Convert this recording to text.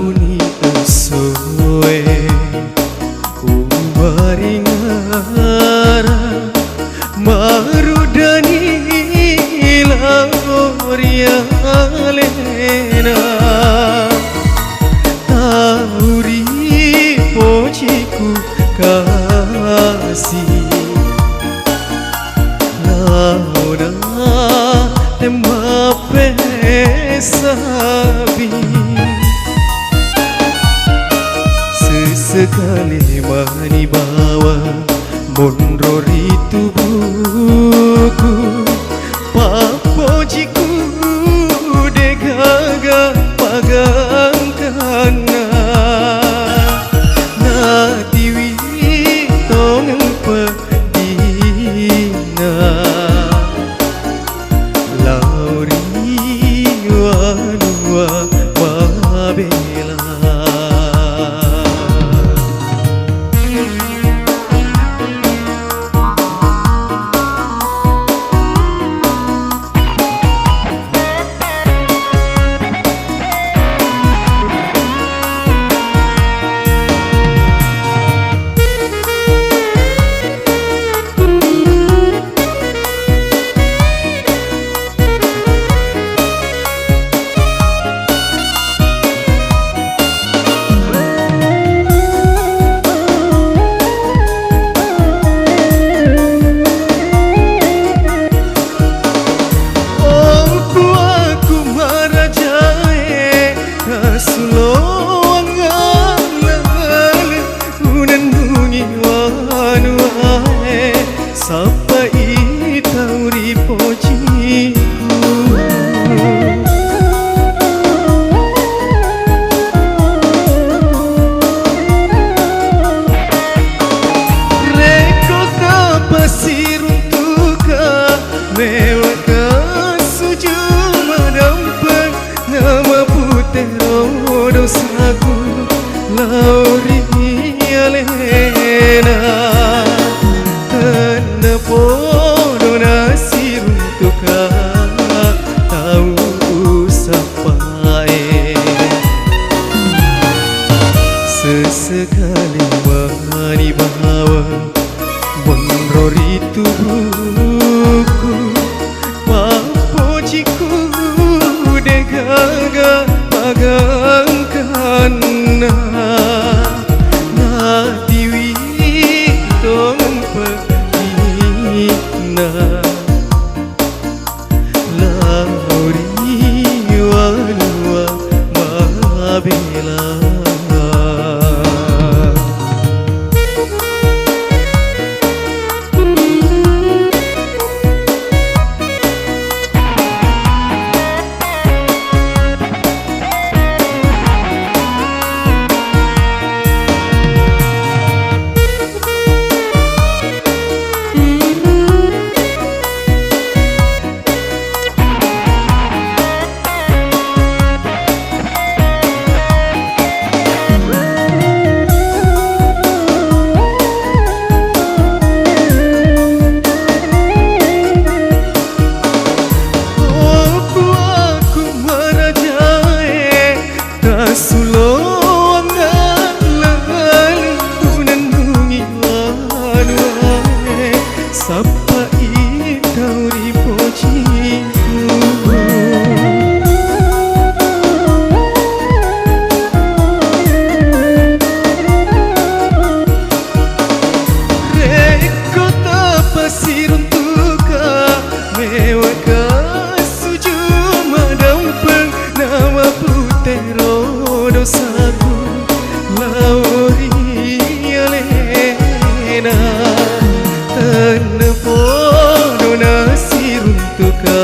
uni esoe ubaringara marudani lauria lena tauri pojiku kasih lauda temape sabi sesekali mani bawa monrori tubuhku papojiku degaga pagangkana natiwi tongeng pedina lauri wanua mabela sampai tauri pojiku rekota pasir untukka mewaka suju madampang nama putih dosaku lauri alena podo nasir untuk tahu sampai sesekali mani bawa monrori tubuhku papojiku degaga pagangkana natiwi tongeng lauri wanua mabela sampai tauri pojiku rekota pasir untukka mewaka suju madampang nama putih dosaku lauri alena podo nasir untukka